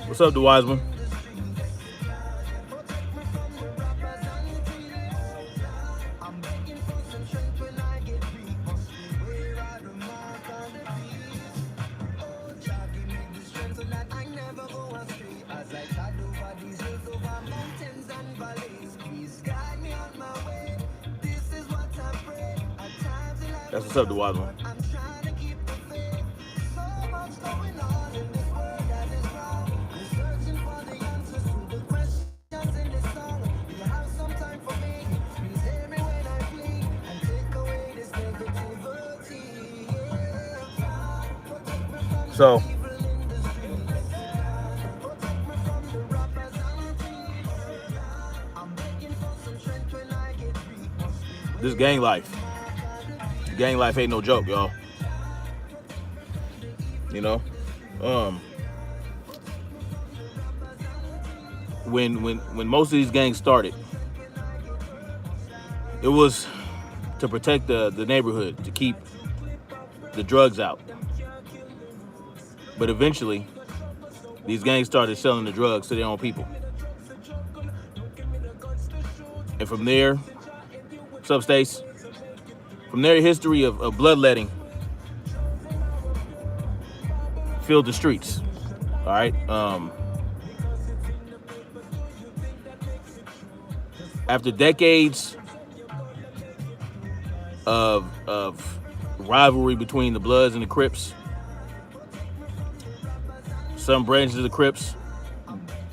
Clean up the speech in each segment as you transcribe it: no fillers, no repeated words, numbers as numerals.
What's up, the wise one? That's what's up, the wise one. So this gang life ain't no joke, y'all. You know, um, when most of these gangs started, it was to protect the neighborhood, to keep the drugs out. But eventually, these gangs started selling the drugs to their own people, and from there, substates. From their history of bloodletting filled the streets. All right. After decades of rivalry between the Bloods and the Crips, some branches of the Crips,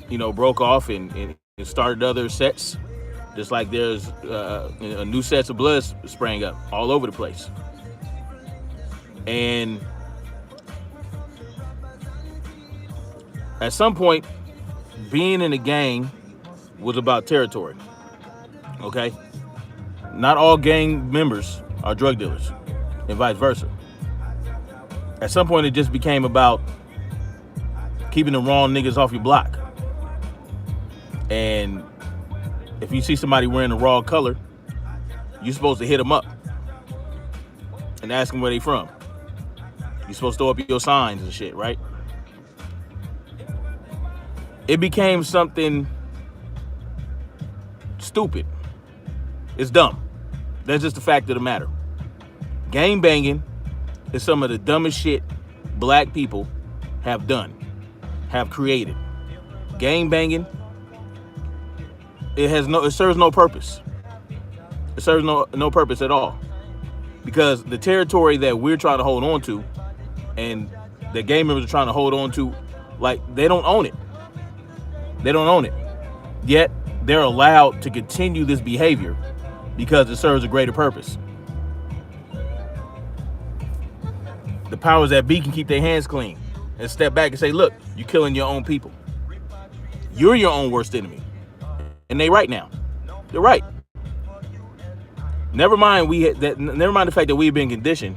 broke off and started other sets. Just like there's a new sets of Bloods sprang up all over the place. And at some point, being in a gang was about territory. Okay? Not all gang members are drug dealers, and vice versa. At some point, it just became about keeping the wrong niggas off your block. And if you see somebody wearing the raw color, you're supposed to hit them up and ask them where they from. You're supposed to throw up your signs and shit, right? It became something stupid. It's dumb. That's just the fact of the matter. Gang banging is some of the dumbest shit black people have done, have created. Gang banging, it serves no purpose. It serves no purpose at all. Because the territory that we're trying to hold on to and the gang members are trying to hold on to, like, they don't own it. They don't own it. Yet they're allowed to continue this behavior because it serves a greater purpose. The powers that be can keep their hands clean and step back and say, look, you're killing your own people. You're your own worst enemy. And they right now. They're right. Never mind the fact that we've been conditioned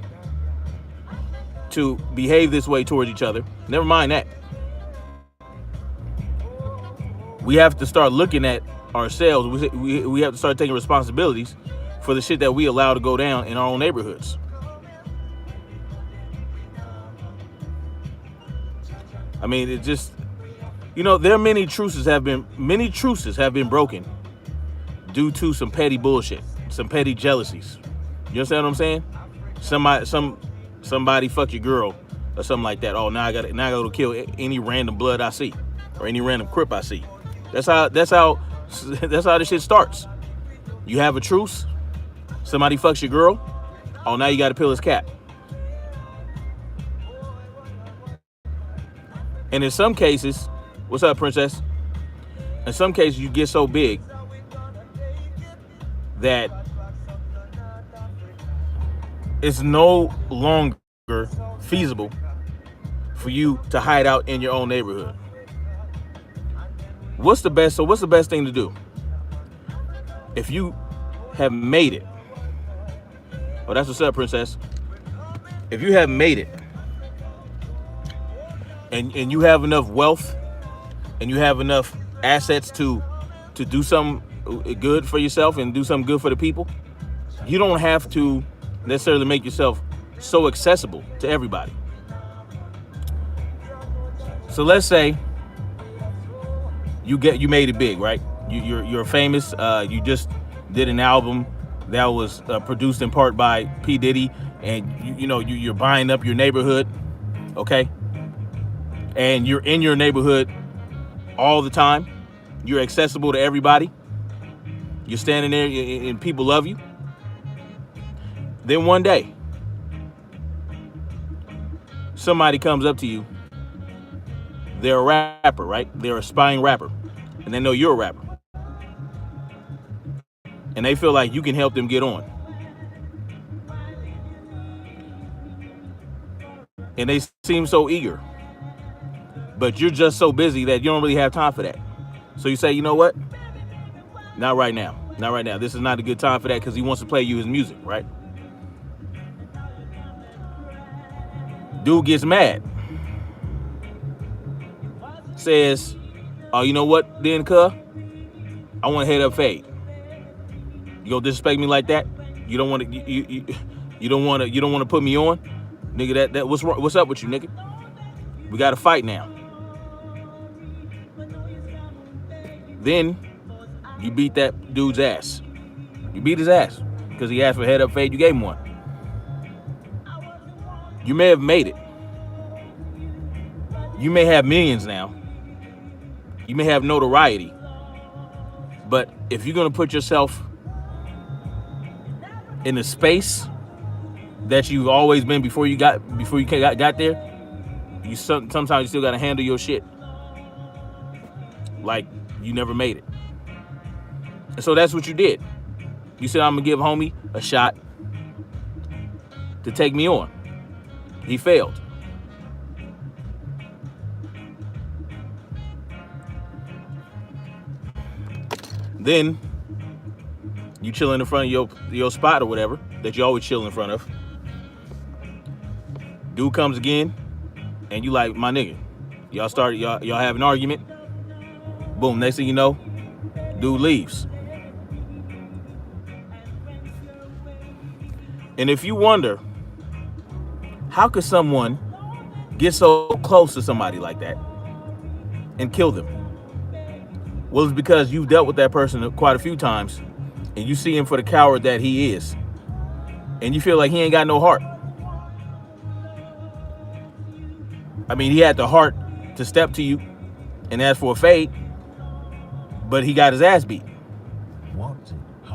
to behave this way towards each other. Never mind that. We have to start looking at ourselves. We have to start taking responsibilities for the shit that we allow to go down in our own neighborhoods. I mean, it just, there are many truces have been broken due to some petty bullshit, some petty jealousies. You understand what I'm saying? Somebody fucked your girl or something like that. Oh, now I got to kill any random blood I see or any random Crip I see. That's how this shit starts. You have a truce. Somebody fucks your girl. Oh, now you got to peel his cap. And in some cases, what's up, princess? In some cases, you get so big that it's no longer feasible for you to hide out in your own neighborhood. What's the best thing to do? If you have made it, oh, that's what's up, princess. If you have made it, and you have enough wealth, and you have enough assets to do something good for yourself and do something good for the people, you don't have to necessarily make yourself so accessible to everybody. So let's say you made it big, right? You're famous. You just did an album that was produced in part by P Diddy, and you're buying up your neighborhood, okay? And you're in your neighborhood all the time. You're accessible to everybody. You're standing there and people love you. Then one day, somebody comes up to you. They're a rapper, right? They're an aspiring rapper. And they know you're a rapper. And they feel like you can help them get on. And they seem so eager. But you're just so busy that you don't really have time for that. So you say, you know what? Not right now. Not right now. This is not a good time for that because he wants to play you his music, right? Dude gets mad. Says, oh, you know what then, cuh? I want to head up fade. You gonna disrespect me like that? You don't want to you don't want to put me on? Nigga, that what's up with you, nigga? We got to fight now. Then you beat that dude's ass. You beat his ass because he asked for head up fade. You gave him one. You may have made it. You may have millions now. You may have notoriety. But if you're gonna put yourself in the space that you've always been before you got there, you sometimes you still gotta handle your shit like you never made it. And so that's what you did. You said, I'm gonna give homie a shot to take me on. He failed. Then you chilling in front of your spot or whatever that you always chill in front of. Dude comes again, and you like, my nigga, y'all have an argument. Boom, next thing you know, dude leaves. And if you wonder, how could someone get so close to somebody like that and kill them? Well, it's because you've dealt with that person quite a few times, and you see him for the coward that he is, and you feel like he ain't got no heart. I mean, he had the heart to step to you and ask for a fade, but he got his ass beat.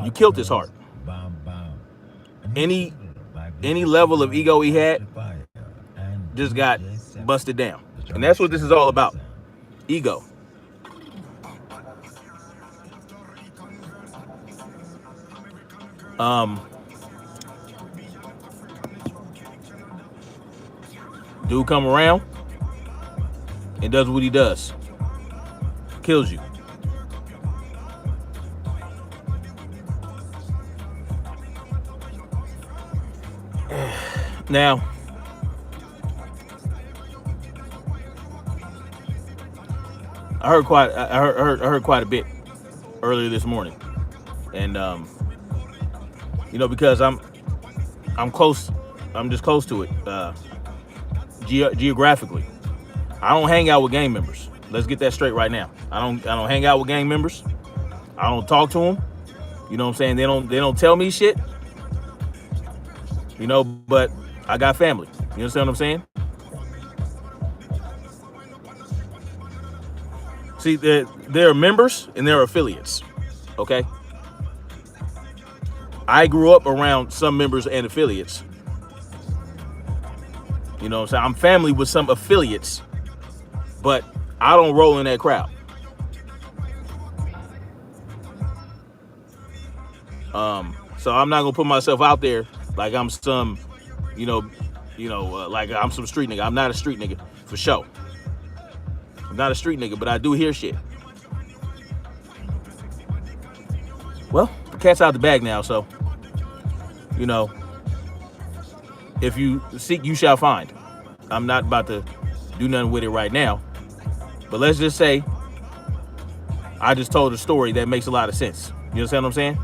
You killed his heart. Any level of ego he had just got busted down. And that's what this is all about. Ego. Dude come around and does what he does. Kills you. Now, I heard quite a bit earlier this morning, and because I'm close, I'm just close to it geographically. I don't hang out with gang members. Let's get that straight right now. I don't hang out with gang members. I don't talk to them. You know what I'm saying? They don't tell me shit. But I got family. You understand what I'm saying? See, there are members and there are affiliates. Okay? I grew up around some members and affiliates. You know what I'm saying? I'm family with some affiliates, but I don't roll in that crowd. So I'm not gonna put myself out there like I'm some, like I'm some street nigga. I'm not a street nigga for sure. I'm not a street nigga, but I do hear shit. Well, the cat's out the bag now, so if you seek, you shall find. I'm not about to do nothing with it right now, but let's just say I just told a story that makes a lot of sense. You understand what I'm saying?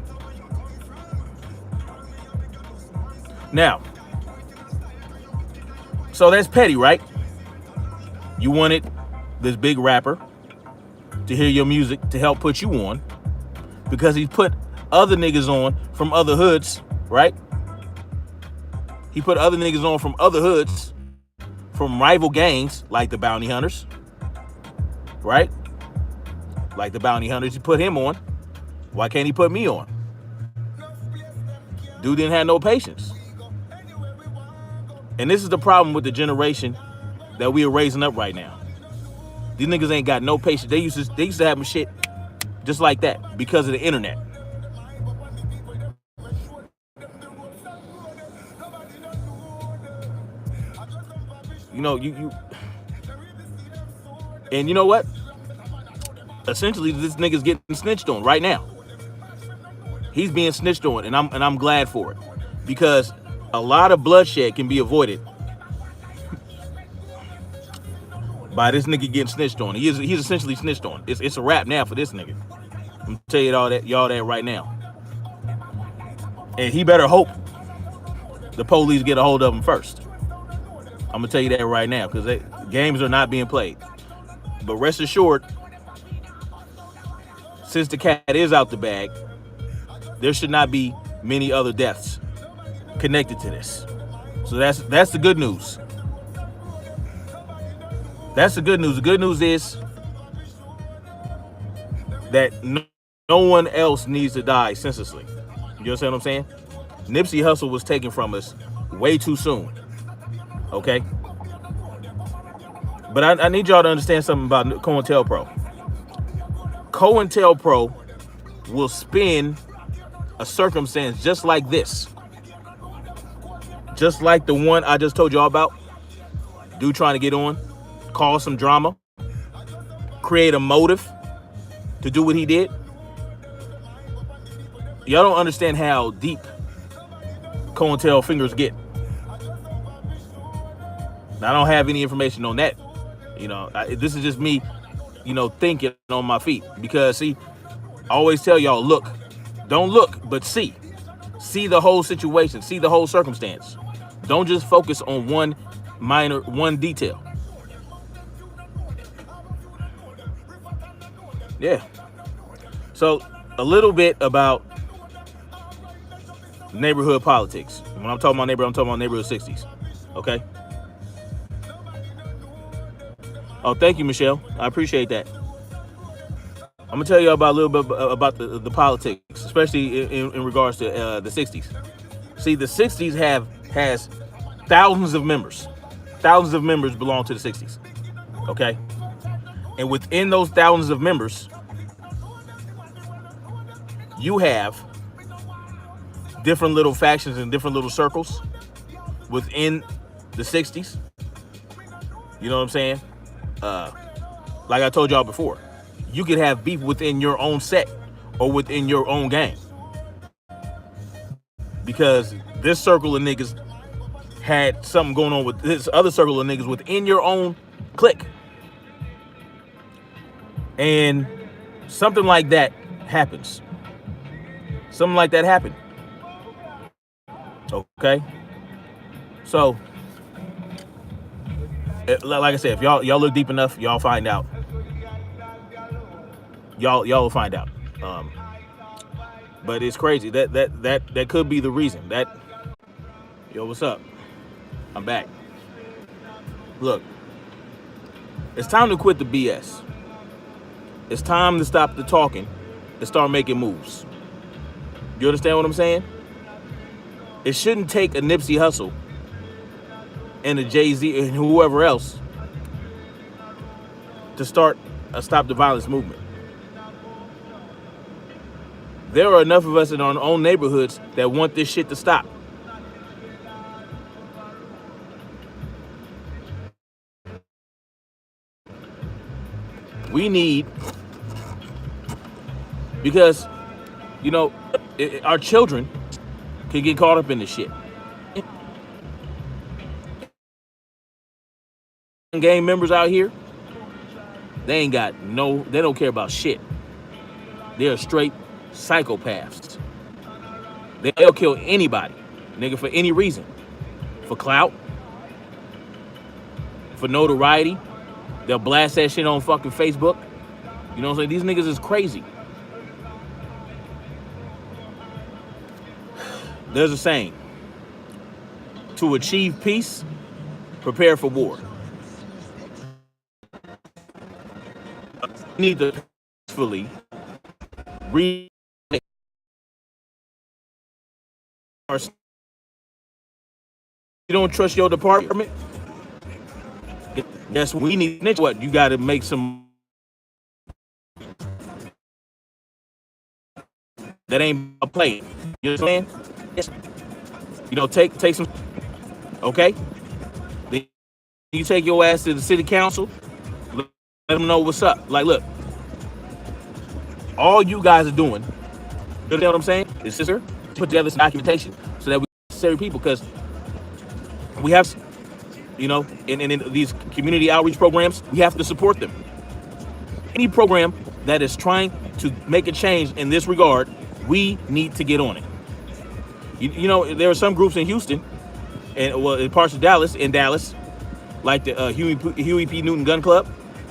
Now, so that's petty, right? You wanted this big rapper to hear your music to help put you on, because he put other niggas on from other hoods, right? He put other niggas on from other hoods, from rival gangs like the Bounty Hunters, right? Like the Bounty Hunters, he put him on. Why can't he put me on? Dude didn't have no patience. And this is the problem with the generation that we are raising up right now. These niggas ain't got no patience. They used to have shit just like that because of the internet. You know, and you know what? Essentially, this nigga's getting snitched on right now. He's being snitched on, and I'm glad for it, because a lot of bloodshed can be avoided by this nigga getting snitched on. He's essentially snitched on. It's a wrap now for this nigga. I'm gonna tell you y'all that right now. And he better hope the police get a hold of him first. I'm gonna tell you that right now, because games are not being played. But rest assured, since the cat is out the bag, there should not be many other deaths connected to this. So that's the good news. That's the good news. The good news is that no one else needs to die senselessly. You understand what I'm saying? Nipsey Hussle was taken from us way too soon. Okay? But I need y'all to understand something about COINTELPRO. COINTELPRO will spin a circumstance just like this. Just like the one I just told y'all about. Dude trying to get on, cause some drama, create a motive to do what he did. Y'all don't understand how deep COINTEL fingers get. I don't have any information on that. You know, this is just me, you know, thinking on my feet. Because, see, I always tell y'all, look. Don't look, but see. See the whole situation. See the whole circumstance. Don't just focus on one detail. Yeah. So, a little bit about neighborhood politics. When I'm talking about neighborhood, I'm talking about neighborhood 60s. Okay? Oh, thank you, Michelle. I appreciate that. I'm gonna tell you about a little bit about the politics, especially in regards to the 60s. See, the 60s has thousands of members. Thousands of members belong to the 60s. Okay? And within those thousands of members, you have different little factions and different little circles within the 60s. You know what I'm saying? Like I told y'all before, you could have beef within your own set or within your own gang. Because this circle of niggas had something going on with this other circle of niggas within your own clique. And something like that happens. Something like that happened. Okay? So, like I said, if y'all look deep enough, y'all find out. Y'all will find out. But it's crazy. That could be the reason. Yo, what's up? I'm back. Look, it's time to quit the BS. It's time to stop the talking and start making moves. You understand what I'm saying? It shouldn't take a Nipsey Hussle and a Jay-Z and whoever else to start a Stop the Violence movement. There are enough of us in our own neighborhoods that want this shit to stop. We need, because, you know, our children can get caught up in this shit. Gang members out here, they don't care about shit. They're straight psychopaths. They'll kill anybody, nigga, for any reason. For clout, for notoriety. They'll blast that shit on fucking Facebook. You know what I'm saying? These niggas is crazy. There's a saying: to achieve peace, prepare for war. We need to peacefully read our. You don't trust your department? Yes, we need what? You got to make some. That ain't a play. You know what I'm saying? Yes. You know, take some. Okay. Then you take your ass to the city council. Let them know what's up. Like, look, all you guys are doing. You know what I'm saying? Is sister put together some documentation so that we necessary people, because we have, you know, in these community outreach programs, we have to support them. Any program that is trying to make a change in this regard, we need to get on it. You know, there are some groups in Houston, and well, in parts of Dallas, like the Huey P. Newton Gun Club.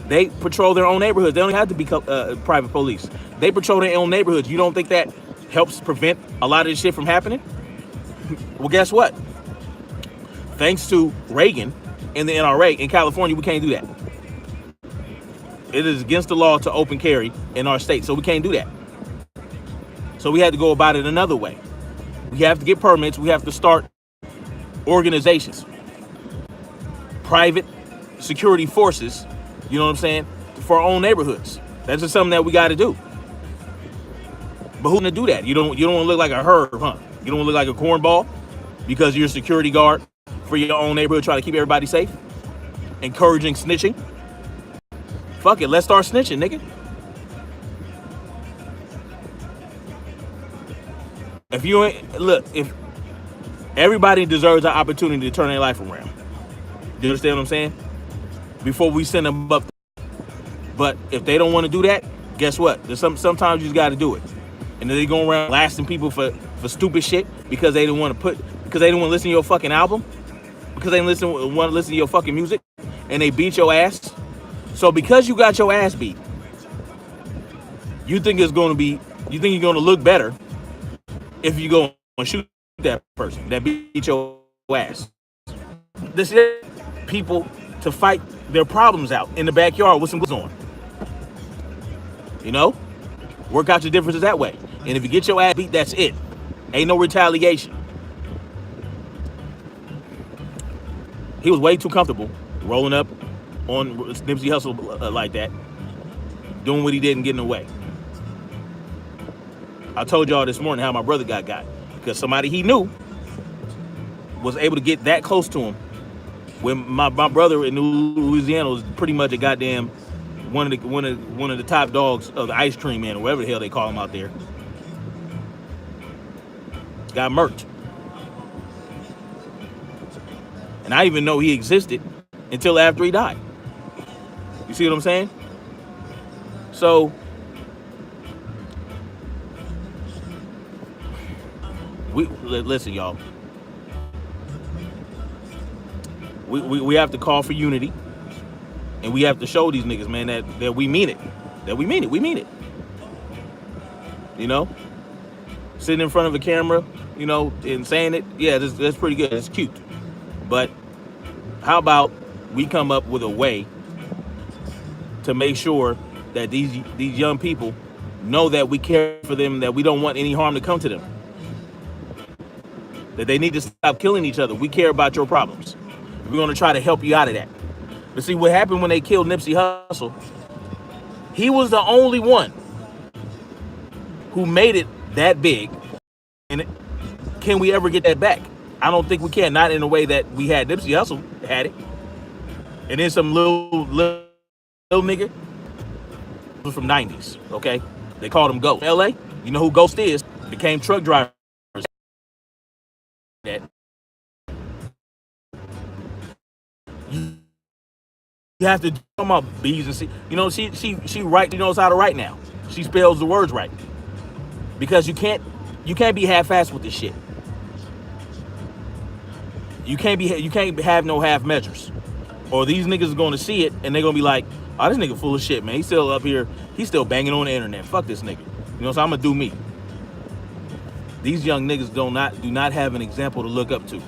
They patrol their own neighborhoods. They don't have to be private police. They patrol their own neighborhoods. You don't think that helps prevent a lot of this shit from happening? Well, guess what? Thanks to Reagan and the NRA in California, we can't do that. It is against the law to open carry in our state, so we can't do that. So we had to go about it another way. We have to get permits. We have to start organizations, private security forces, you know what I'm saying, for our own neighborhoods. That's just something that we got to do. But who's gonna do that? You don't want to look like a herb, huh? You don't want to look like a cornball because you're a security guard for your own neighborhood, trying to keep everybody safe, encouraging snitching. Fuck it, let's start snitching, nigga. If you ain't, look, if everybody deserves an opportunity to turn their life around. Do you understand what I'm saying? Before we send them up. But if they don't want to do that, guess what? There's sometimes you just got to do it. And then they go around blasting people for stupid shit because they didn't want to listen to your fucking album, because they didn't want to listen to your fucking music, and they beat your ass. So because you got your ass beat, you think you're going to look better if you go and shoot that person that beat your ass. This is people to fight their problems out in the backyard with some gloves on. You know? Work out your differences that way. And if you get your ass beat, that's it. Ain't no retaliation. He was way too comfortable rolling up on Nipsey Hussle like that, doing what he did and getting away. I told y'all this morning how my brother got because somebody he knew was able to get that close to him. When my brother in Louisiana was pretty much a goddamn one of the top dogs of the ice cream man, or whatever the hell they call him out there, got murked. And I didn't even know he existed until after he died. You see what I'm saying? So listen, y'all. We have to call for unity, and we have to show these niggas, man, that we mean it. We mean it. You know? Sitting in front of a camera, you know, and saying it, yeah, that's pretty good. It's cute. But how about we come up with a way to make sure that these young people know that we care for them, that we don't want any harm to come to them, that they need to stop killing each other. We care about your problems. We're going to try to help you out of that. But see, what happened when they killed Nipsey Hussle, he was the only one who made it that big. And can we ever get that back? I don't think we can. Not in the way that we had Nipsey Hussle had it. And then some little nigga was from 90s, okay? They called him Ghost. LA, you know who Ghost is? Became truck drivers. That you have to talk about B's and C. You know, she write. She knows how to write now. She spells the words right. Because you can't be half-assed with this shit. You can't have no half measures, or these niggas are going to see it and they're going to be like, Oh, this nigga full of shit, man. He's still up here. He's still banging on the internet. Fuck this nigga. You know, so I'm gonna do me. These young niggas do not have an example to look up to.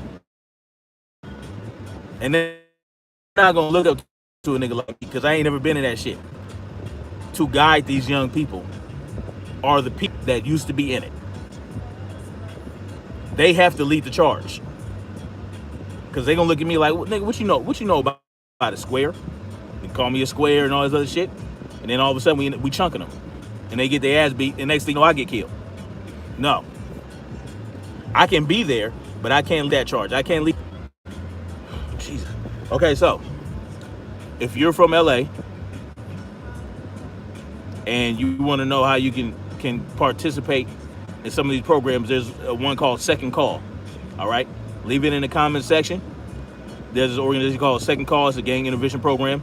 And they're not gonna look up to a nigga like me because I ain't never been in that shit. To guide these young people are the people that used to be in it. They have to lead the charge. Cause they gonna look at me like, nigga, what you know about a square? They call me a square and all this other shit. And then all of a sudden we chunking them. And they get their ass beat, and next thing you know, I get killed. No. I can be there, but I can't lead that charge. I can't lead. Jesus. Okay, so if you're from LA and you want to know how you can participate in some of these programs, there's one called Second Call. All right, leave it in the comment section. There's an organization called Second Call. It's a gang intervention program.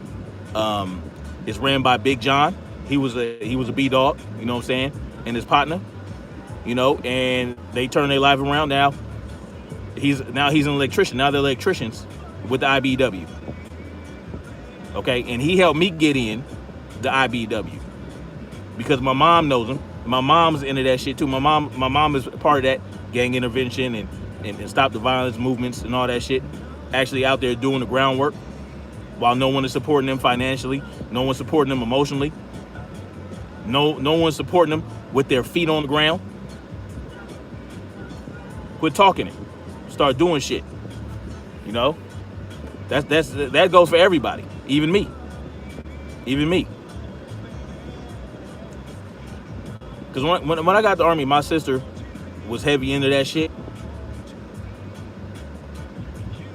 It's ran by Big John. He was a B-dog, you know what I'm saying, and his partner, you know, and they turned their life around. Now he's an electrician. Now they're electricians with the IBEW. Okay, and he helped me get in the IBEW because my mom knows him. My mom's into that shit too. My mom is part of that gang intervention and stop the violence movements and all that shit. Actually out there doing the groundwork while no one is supporting them financially, no one's supporting them emotionally, no one's supporting them with their feet on the ground. Quit talking it. Start doing shit. You know? That goes for everybody. Even me. Because when I got to the Army, my sister was heavy into that shit.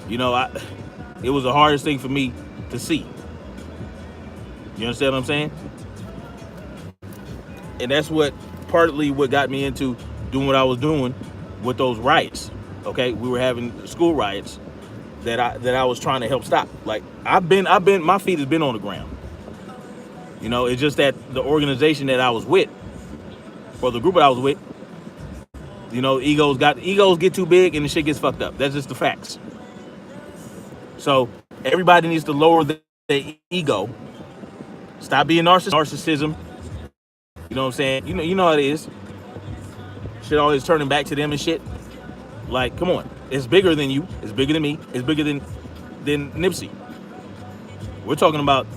You know, it was the hardest thing for me to see. You understand what I'm saying? And that's partly what got me into doing what I was doing with those riots. Okay, we were having school riots that I was trying to help stop. Like my feet has been on the ground. You know, it's just that the organization that I was with, or the group that I was with, you know, egos get too big and the shit gets fucked up. That's just the facts. So everybody needs to lower their ego. Stop being narcissism. You know what I'm saying? You know how it is. Shit always turning back to them and shit. Like, come on. It's bigger than you. It's bigger than me. It's bigger than Nipsey. We're talking about